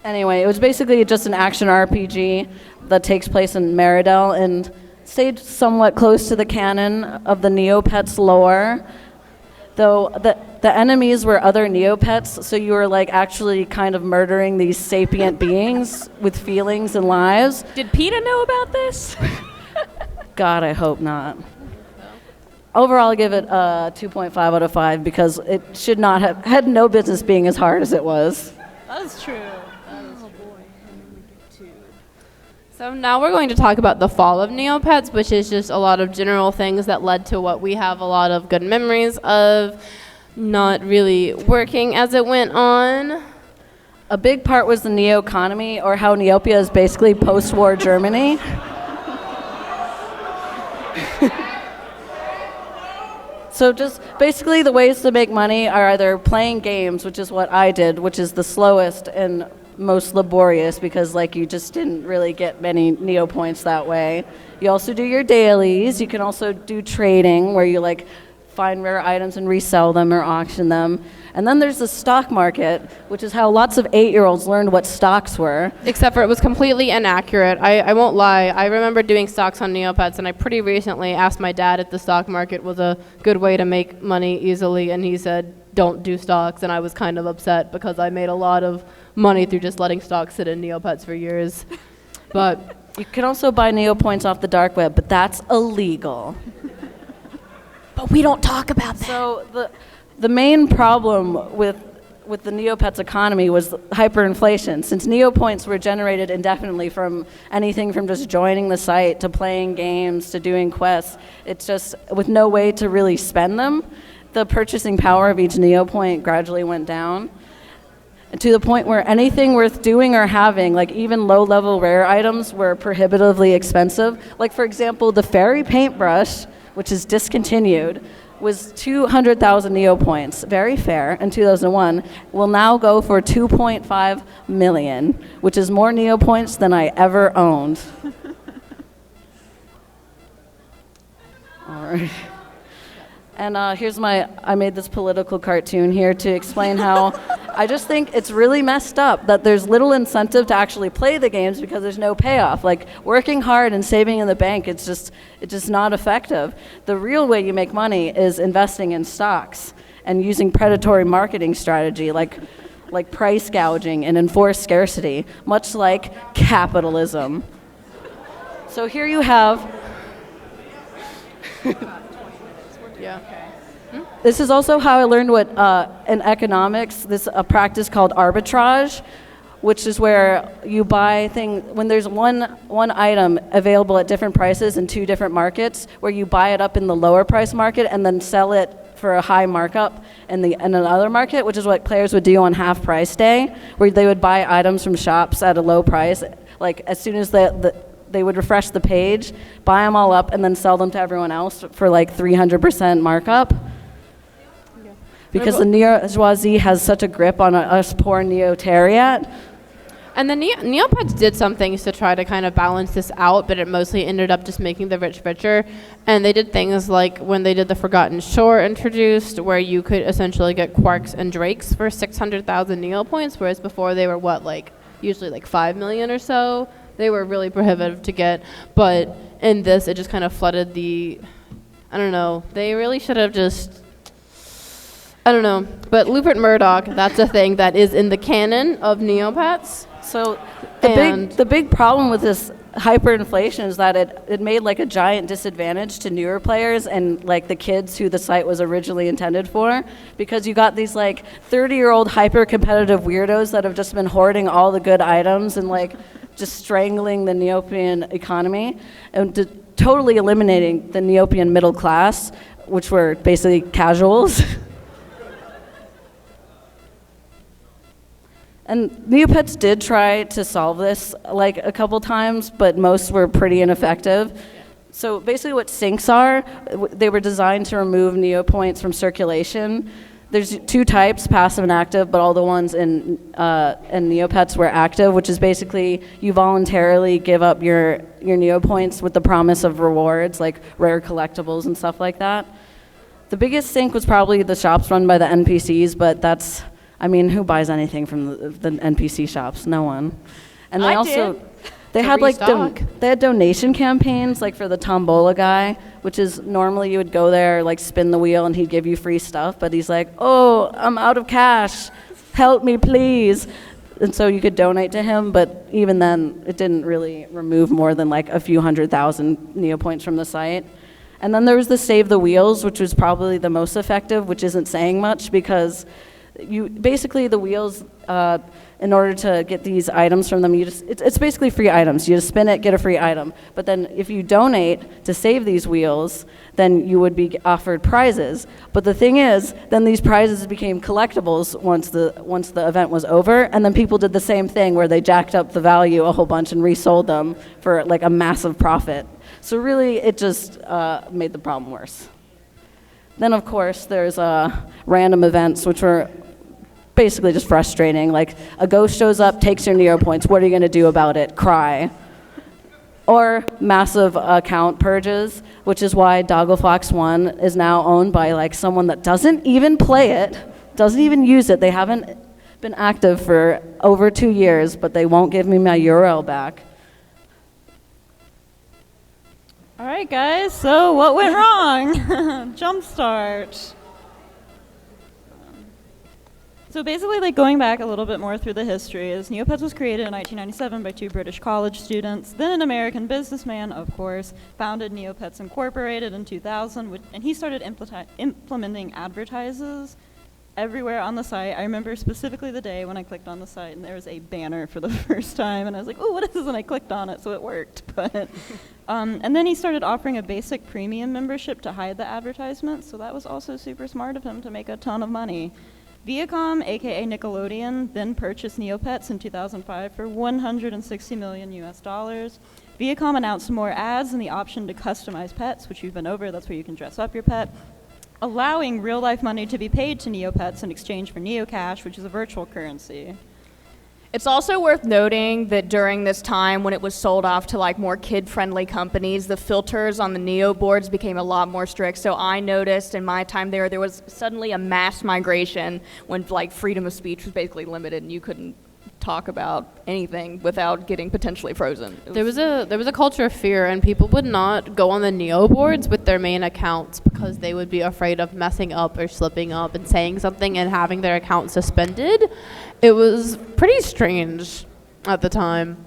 Anyway, it was basically just an action RPG that takes place in Meridel and stayed somewhat close to the canon of the Neopets lore, though the enemies were other Neopets, so you were like actually kind of murdering these sapient beings with feelings and lives. Did PETA know about this? God, I hope not. Overall, I'll give it a 2.5 out of 5 because it should not have had no business being as hard as it was. That's true. So now we're going to talk about the fall of Neopets, which is just a lot of general things that led to what we have a lot of good memories of not really working as it went on. A big part was the neo-economy, or how Neopia is basically post-war Germany. So just basically the ways to make money are either playing games, which is what I did, which is the slowest and most laborious because like you just didn't really get many Neo points that way. You also do your dailies. You can also do trading where you like find rare items and resell them or auction them. And then there's the stock market, which is how lots of 8-year-olds learned what stocks were. Except for it was completely inaccurate. I won't lie. I remember doing stocks on Neopets, and I pretty recently asked my dad if the stock market was a good way to make money easily, and he said, don't do stocks, and I was kind of upset because I made a lot of money through just letting stocks sit in Neopets for years. But you can also buy Neo points off the dark web, but that's illegal. But we don't talk about that. So the main problem with the Neopets economy was hyperinflation. Since Neo points were generated indefinitely from anything from just joining the site to playing games to doing quests, it's just with no way to really spend them, the purchasing power of each Neo point gradually went down to the point where anything worth doing or having, like even low-level rare items, were prohibitively expensive. Like for example, the Furry paintbrush, which is discontinued, was 200,000 Neo points, very fair, in 2001, will now go for 2.5 million, which is more Neo points than I ever owned. All right. And I made this political cartoon here to explain how I just think it's really messed up that there's little incentive to actually play the games because there's no payoff. Like working hard and saving in the bank, it's just not effective. The real way you make money is investing in stocks and using predatory marketing strategy like price gouging and enforced scarcity, much like capitalism. So here you have Yeah. This is also how I learned what in economics, a practice called arbitrage, which is where you buy things when there's one item available at different prices in two different markets, where you buy it up in the lower price market and then sell it for a high markup in another market, which is what players would do on half price day, where they would buy items from shops at a low price, like as soon as they would refresh the page, buy them all up, and then sell them to everyone else for like 300% markup. Because the Neobourgeoisie has such a grip on us poor Neotariat. And the Neopets did some things to try to kind of balance this out, but it mostly ended up just making the rich richer. And they did things like when they did the Forgotten Shore introduced, where you could essentially get quarks and drakes for 600,000 Neo points, whereas before they were usually like 5 million or so. They were really prohibitive to get, but in this, it just kind of flooded I don't know, they really should have I don't know, but Rupert Murdoch, that's a thing that is in the canon of Neopets. So the big problem with this hyperinflation is that it made like a giant disadvantage to newer players and like the kids who the site was originally intended for, because you got these like 30-year-old hyper-competitive weirdos that have just been hoarding all the good items and like just strangling the Neopian economy and totally eliminating the Neopian middle class, which were basically casuals. And Neopets did try to solve this like a couple times, but most were pretty ineffective. So basically what sinks are, they were designed to remove Neo points from circulation. There's two types, passive and active, but all the ones in Neopets were active, which is basically you voluntarily give up your Neo points with the promise of rewards, like rare collectibles and stuff like that. The biggest sink was probably the shops run by the NPCs, but who buys anything from the NPC shops? No one. And they They To had like restock. they had donation campaigns like for the tombola guy, which is normally you would go there, like spin the wheel and he'd give you free stuff, but he's like, "Oh, I'm out of cash. Help me, please." And so you could donate to him, but even then it didn't really remove more than like a few 100,000 Neopoints from the site. And then there was the Save the Wheels, which was probably the most effective, which isn't saying much because you basically the wheels, in order to get these items from them, it's basically free items. You just spin it, get a free item. But then if you donate to save these wheels, then you would be offered prizes. But the thing is, then these prizes became collectibles once the event was over, and then people did the same thing where they jacked up the value a whole bunch and resold them for like a massive profit. So really, it just made the problem worse. Then of course, there's random events which were basically just frustrating. Like a ghost shows up, takes your Neopoints. What are you going to do about it? Cry. Or massive account purges, which is why Dogglefox 1 is now owned by like someone that doesn't even play it, doesn't even use it. They haven't been active for over 2 years, but they won't give me my URL back. All right, guys, so what went wrong? Jumpstart. So basically, like going back a little bit more through the history, is Neopets was created in 1997 by 2 British college students. Then an American businessman, of course, founded Neopets Incorporated in 2000, and he started implementing advertises everywhere on the site. I remember specifically the day when I clicked on the site and there was a banner for the first time, and I was like, "Oh, what is this?" And I clicked on it, so it worked. But and then he started offering a basic premium membership to hide the advertisements, so that was also super smart of him to make a ton of money. Viacom, aka Nickelodeon, then purchased Neopets in 2005 for $160 million US. Viacom announced more ads and the option to customize pets, which you've been over. That's where you can dress up your pet, allowing real-life money to be paid to Neopets in exchange for Neocash, which is a virtual currency. It's also worth noting that during this time when it was sold off to like more kid-friendly companies, the filters on the Neo boards became a lot more strict. So I noticed in my time there was suddenly a mass migration when like freedom of speech was basically limited and you couldn't talk about anything without getting potentially frozen. There was a culture of fear, and people would not go on the Neo boards with their main accounts because they would be afraid of messing up or slipping up and saying something and having their account suspended. It was pretty strange at the time.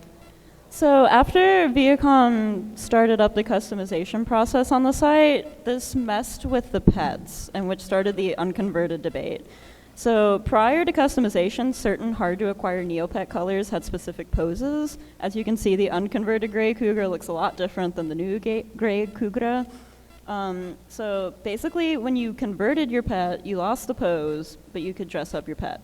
So after Viacom started up the customization process on the site, this messed with the pets, and which started the unconverted debate. So prior to customization, certain hard-to-acquire Neopet colors had specific poses. As you can see, the unconverted gray cougar looks a lot different than the new gray cougar. So basically, when you converted your pet, you lost the pose, but you could dress up your pet.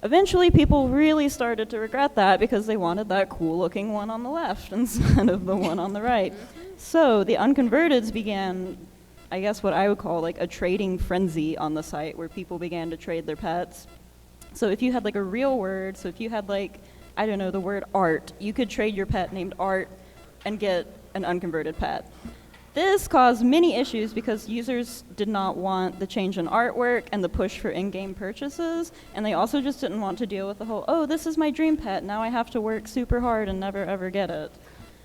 Eventually, people really started to regret that because they wanted that cool-looking one on the left instead of the one on the right. So the unconverteds began, I guess what I would call like a trading frenzy on the site where people began to trade their pets. So if you had like a real word, so if you had like, I don't know, the word art, you could trade your pet named Art and get an unconverted pet. This caused many issues because users did not want the change in artwork and the push for in-game purchases, and they also just didn't want to deal with the whole, oh, this is my dream pet, now I have to work super hard and never ever get it.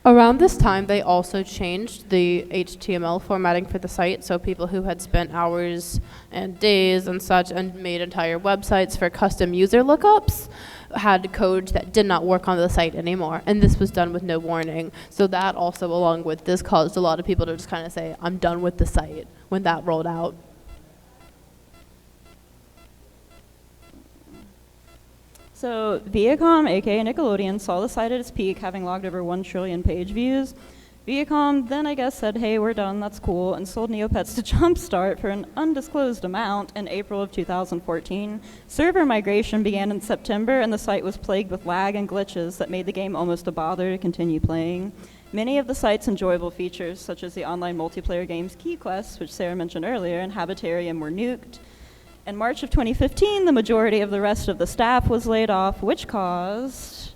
Around this time, they also changed the HTML formatting for the site, so people who had spent hours and days and such and made entire websites for custom user lookups had code that did not work on the site anymore, and this was done with no warning. So that also, along with this, caused a lot of people to just kind of say, I'm done with the site when that rolled out. So Viacom, aka Nickelodeon, saw the site at its peak, having logged over 1 trillion page views. Viacom then, I guess, said, hey, we're done, that's cool, and sold Neopets to Jumpstart for an undisclosed amount in April of 2014. Server migration began in September, and the site was plagued with lag and glitches that made the game almost a bother to continue playing. Many of the site's enjoyable features, such as the online multiplayer games Key Quests, which Sarah mentioned earlier, and Habitarium were nuked. In March of 2015, the majority of the rest of the staff was laid off, which caused...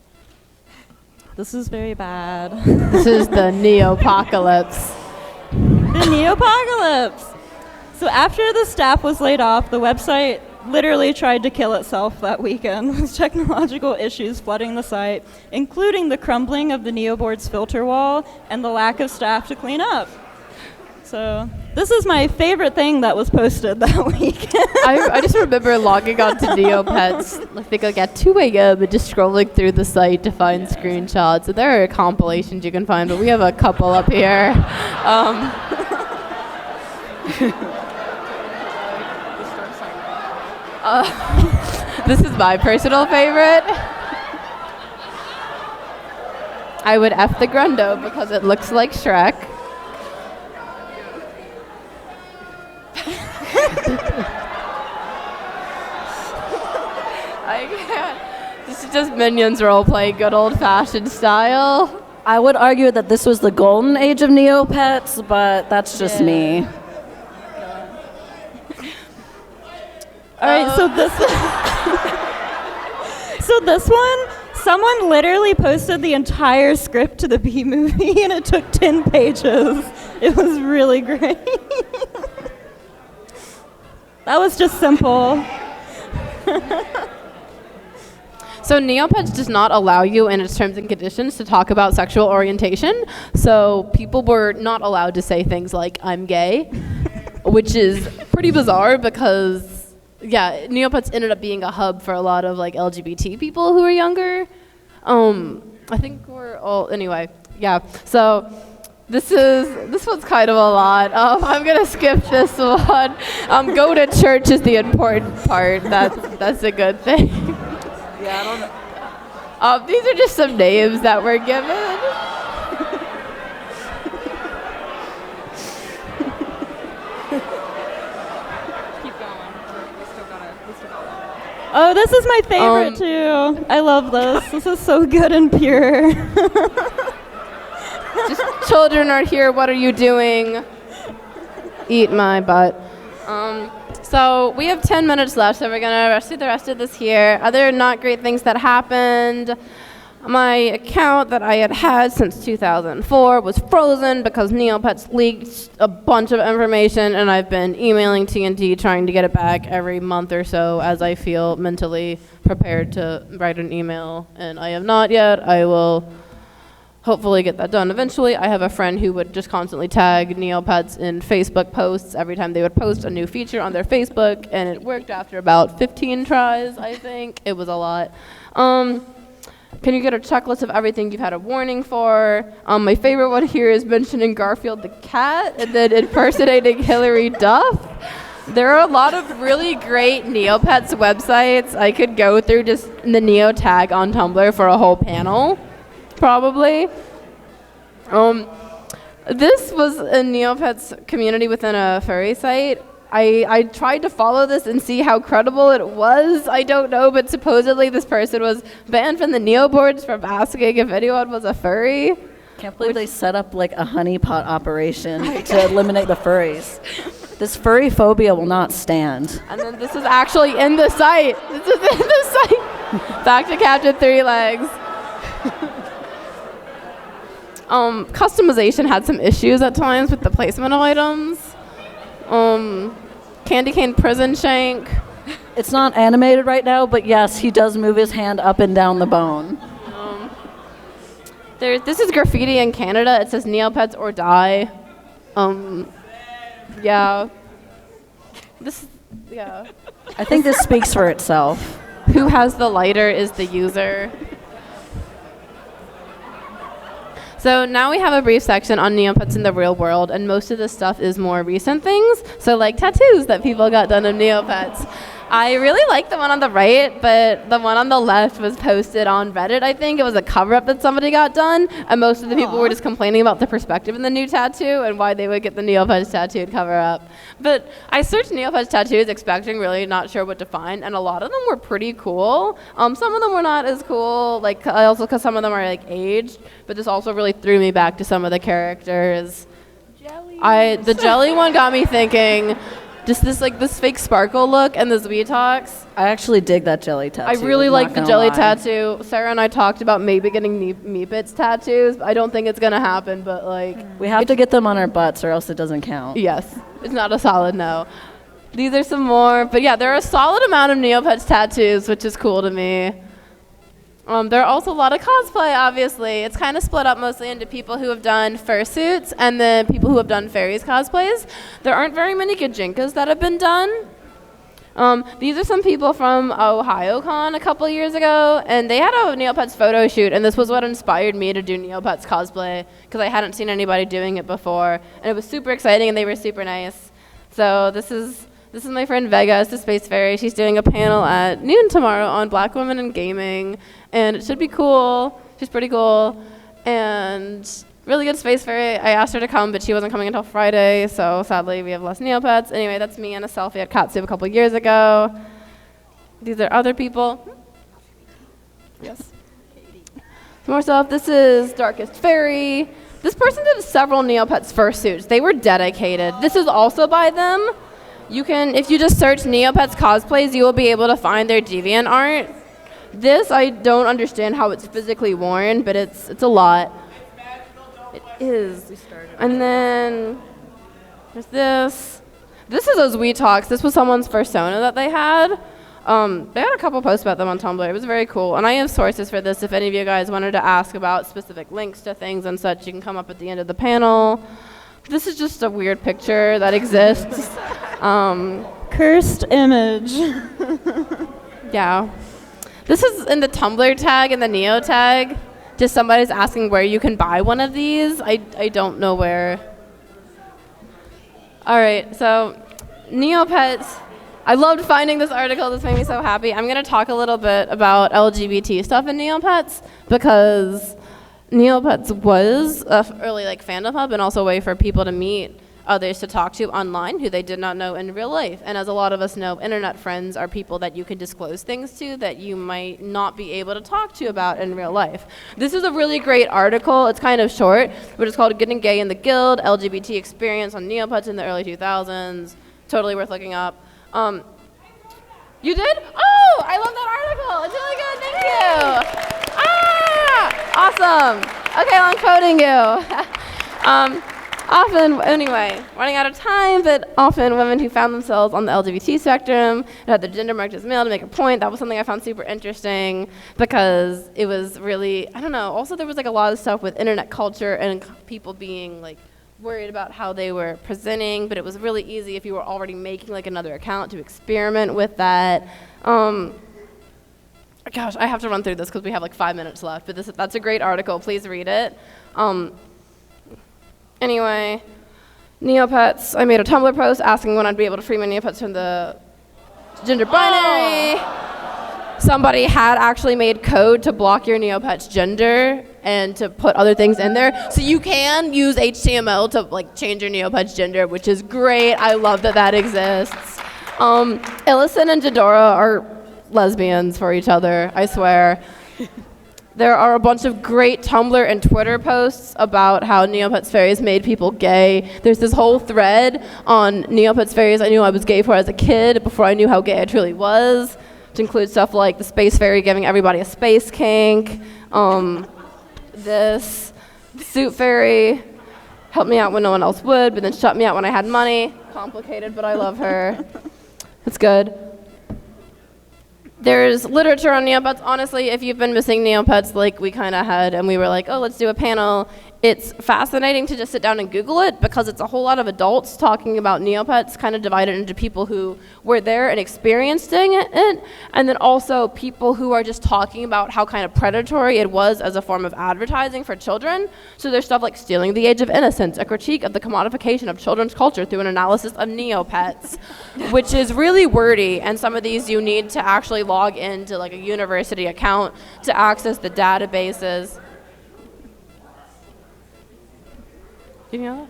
This is very bad. This is the Neopocalypse. The Neopocalypse! So after the staff was laid off, the website literally tried to kill itself that weekend with technological issues flooding the site, including the crumbling of the Neoboard's filter wall and the lack of staff to clean up. So this is my favorite thing that was posted that weekend. I just remember logging on to Neopets, I think like at 2 a.m. and just scrolling through the site to find screenshots. So there are compilations you can find, but we have a couple up here. This is my personal favorite. I would F the Grundo because it looks like Shrek. I can't. This is just Minions roleplay, good old-fashioned style. I would argue that this was the golden age of Neopets, but that's just me. All right, so this one, someone literally posted the entire script to the B movie, and it took 10 pages. It was really great. That was just simple. So Neopets does not allow you in its terms and conditions to talk about sexual orientation. So people were not allowed to say things like, I'm gay, which is pretty bizarre because, yeah, Neopets ended up being a hub for a lot of like LGBT people who are younger. I think we're all, anyway, yeah. So this one's kind of a lot. I'm gonna skip this one. Go to church is the important part. That's a good thing. Yeah, I don't know. These are just some names that were given. Keep going. We still got Oh, this is my favorite too. I love this. This is so good and pure. Just children are here. What are you doing? Eat my butt. So we have 10 minutes left, so we're going to do the rest of this here. Other not great things that happened. My account that I had since 2004 was frozen because Neopets leaked a bunch of information, and I've been emailing TNT trying to get it back every month or so as I feel mentally prepared to write an email, and I have not yet. I will hopefully get that done eventually. I have a friend who would just constantly tag Neopets in Facebook posts every time they would post a new feature on their Facebook, and it worked after about 15 tries, I think. It was a lot. Can you get a checklist of everything you've had a warning for? My favorite one here is mentioning Garfield the cat and then impersonating Hillary Duff. There are a lot of really great Neopets websites. I could go through just the Neo tag on Tumblr for a whole panel. Probably. This was a Neopets community within a furry site. I tried to follow this and see how credible it was. I don't know, but supposedly this person was banned from the Neo boards from asking if anyone was a furry. Can't believe they set up like a honeypot operation to eliminate the furries. This furry phobia will not stand. And then this is actually in the site. This is in the site. Back to Captain Three Legs. Customization had some issues at times with the placement of items. Candy cane prison shank. It's not animated right now, but yes, he does move his hand up and down the bone. This is graffiti in Canada. It says Neopets or die. Yeah. Yeah. I think this speaks for itself. Who has the lighter is the user. So now we have a brief section on Neopets in the real world, and most of this stuff is more recent things. So like tattoos that people got done of Neopets. I really like the one on the right, but the one on the left was posted on Reddit, I think. It was a cover-up that somebody got done, and most of the people were just complaining about the perspective in the new tattoo and why they would get the Neopets tattooed cover-up. But I searched Neopets tattoos expecting really not sure what to find, and a lot of them were pretty cool. Some of them were not as cool, like also because some of them are like aged, but this also really threw me back to some of the characters. The jelly one got me thinking, just this fake sparkle look and the Zweetox. I actually dig that jelly tattoo. I really like the jelly tattoo. Sarah and I talked about maybe getting Neopets tattoos. I don't think it's gonna happen, but like we have to get them on our butts or else it doesn't count. Yes, it's not a solid no. These are some more. But yeah, there are a solid amount of Neopets tattoos, which is cool to me. There are also a lot of cosplay, obviously. It's kind of split up mostly into people who have done fursuits and then people who have done fairies cosplays. There aren't very many Gajinkas that have been done. These are some people from OhioCon a couple years ago, and they had a Neopets photo shoot, and this was what inspired me to do Neopets cosplay, because I hadn't seen anybody doing it before, and it was super exciting, and they were super nice. So this is my friend Vega, it's the Space Fairy. She's doing a panel at noon tomorrow on Black women in gaming, and it should be cool. She's pretty cool, and really good Space Fairy. I asked her to come, but she wasn't coming until Friday, so sadly we have less Neopets. Anyway, that's me and a selfie at Katsu a couple years ago. These are other people. Yes. Some more stuff. This is Darkest Fairy. This person did several Neopets fursuits. They were dedicated. This is also by them. You can, if you just search Neopets cosplays, you will be able to find their DeviantArt. This, I don't understand how it's physically worn, but it's a lot. It is. And then there's this. This is those We Talks. This was someone's persona that they had. They had a couple posts about them on Tumblr. It was very cool. And I have sources for this. If any of you guys wanted to ask about specific links to things and such, you can come up at the end of the panel. This is just a weird picture that exists. Cursed image. Yeah. This is in the Tumblr tag and the Neo tag. Just somebody's asking where you can buy one of these. I don't know where. All right, so Neopets. I loved finding this article. This made me so happy. I'm going to talk a little bit about LGBT stuff in Neopets because Neopets was an early fandom hub and also a way for people to meet others to talk to online who they did not know in real life. And as a lot of us know, internet friends are people that you can disclose things to that you might not be able to talk to about in real life. This is a really great article. It's kind of short, but it's called Getting Gay in the Guild, LGBT Experience on Neopets in the Early 2000s. Totally worth looking up. You did? Oh, I love that article. It's really good. Thank you. Awesome. Okay, well, I'm quoting you. Often, anyway, running out of time, but often women who found themselves on the LGBT spectrum and had their gender marked as male to make a point, that was something I found super interesting because it was really, I don't know, also there was a lot of stuff with internet culture and people being worried about how they were presenting, but it was really easy if you were already making another account to experiment with that. Gosh, I have to run through this because we have 5 minutes left, but that's a great article. Please read it. Anyway, Neopets, I made a Tumblr post asking when I'd be able to free my Neopets from the gender binary. Somebody had actually made code to block your Neopet's gender and to put other things in there. So you can use HTML to change your Neopet's gender, which is great. I love that exists. Illison and Jadora are lesbians for each other, I swear. There are a bunch of great Tumblr and Twitter posts about how Neopets fairies made people gay. There's this whole thread on Neopets fairies I knew I was gay for as a kid before I knew how gay I truly was, which includes stuff like the space fairy giving everybody a space kink. This suit fairy helped me out when no one else would, but then shut me out when I had money. Complicated, but I love her. It's good. There's literature on Neopets. Honestly, if you've been missing Neopets like we kind of had, and we were oh, let's do a panel, it's fascinating to just sit down and Google it because it's a whole lot of adults talking about Neopets, kind of divided into people who were there and experiencing it, and then also people who are just talking about how kind of predatory it was as a form of advertising for children. So there's stuff like Stealing the Age of Innocence, a critique of the commodification of children's culture through an analysis of Neopets, which is really wordy, and some of these you need to actually log into a university account to access the databases. You know that?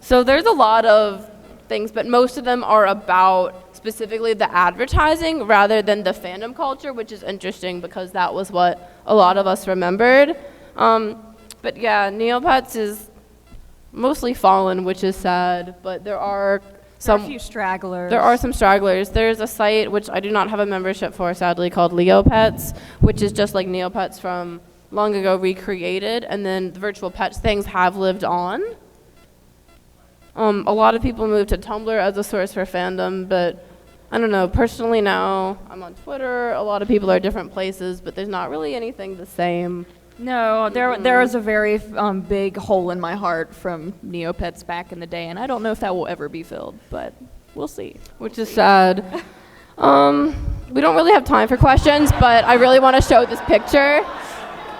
So there's a lot of things, but most of them are about specifically the advertising rather than the fandom culture, which is interesting because that was what a lot of us remembered. But yeah, Neopets is mostly fallen, which is sad, but there are a few stragglers. There are some stragglers. There's a site, which I do not have a membership for, sadly, called Neopets, which is just like Neopets from long ago recreated, and then the virtual pets things have lived on. A lot of people move to Tumblr as a source for fandom, but I don't know. Personally now, I'm on Twitter. A lot of people are different places, but there's not really anything the same. No, there is a very big hole in my heart from Neopets back in the day, and I don't know if that will ever be filled, but we'll see. Which is sad. We don't really have time for questions, but I really want to show this picture.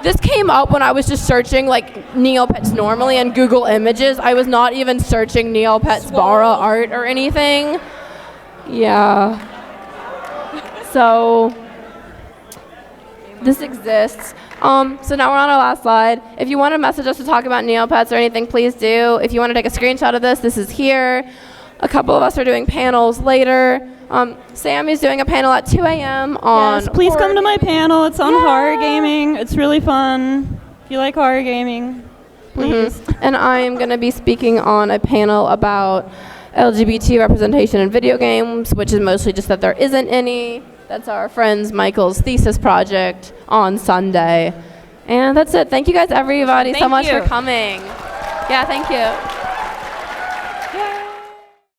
This came up when I was just searching like Neopets normally in Google Images. I was not even searching Neopets Bara art or anything. Yeah. So this exists. So now we're on our last slide. If you want to message us to talk about Neopets or anything, please do. If you want to take a screenshot of this is here. A couple of us are doing panels later. Sammy's doing a panel at 2 a.m. on Yes, please come to my panel. It's on Yeah. horror gaming. It's really fun. If you like horror gaming, please. And I'm going to be speaking on a panel about LGBT representation in video games, which is mostly just that there isn't any. That's our friend Michael's thesis project on Sunday. And that's it. Thank you guys, everybody, so Thank much you. for coming. Yeah, thank you.